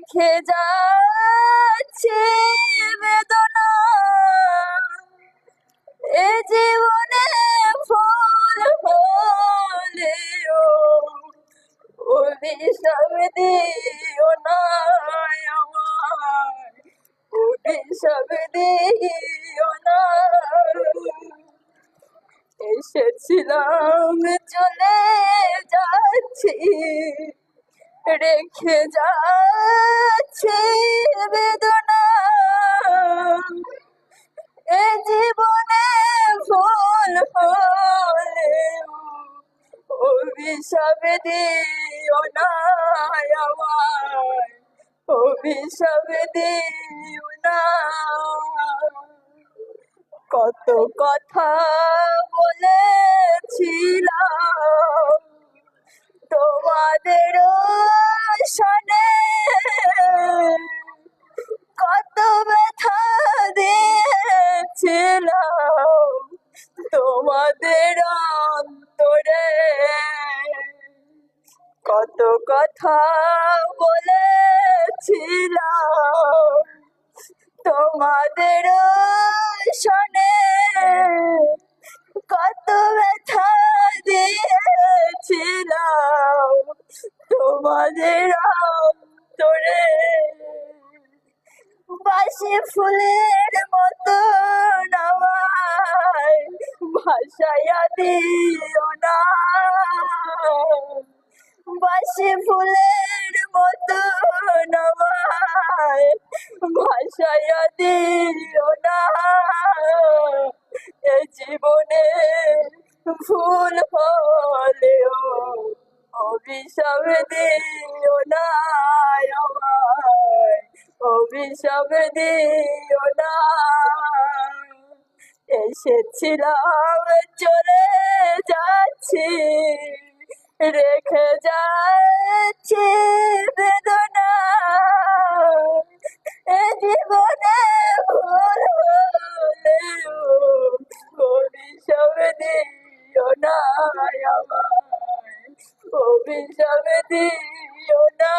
রেখে যাচ্ছে বেদনা এ জীবনে ফুল হলেও অভিশাপ দিও না আমায়, অভিশাপ দিও না। এসেছিলাম চলে যাচ্ছি রেখে যাচ্ছে বেদনা এ জীবনে ফুল হলেও অভিশাপ দিও না আমায়, অভিশাপ দিও না। কত কথা বলেছিলাম তোমাদের সনে, কত ব্যথা দিয়েছিলাম তোমাদের অন্তরে, কত কথা বলেছিলাম তোমাদের সনে, কত ব্যথা দিয়েছিলাম তোমাদের অন্তরে। বাসি ফুলের মতো আমায় ভাসাইয়া দিও না, বাসি ফুলের মতো আমায় ভাসাইয়া দিও না। এ জীবনে ভুল হলেও অভিশাপ দিও না আমায়, অভিশাপ দিও না। এসেছিলাম চলে যাচ্ছি রেখে যাচ্ছি বেদনা এ জীবনে ভুল হলেও অভিশাপ দিও না আমায়, অভিশাপ দিও না।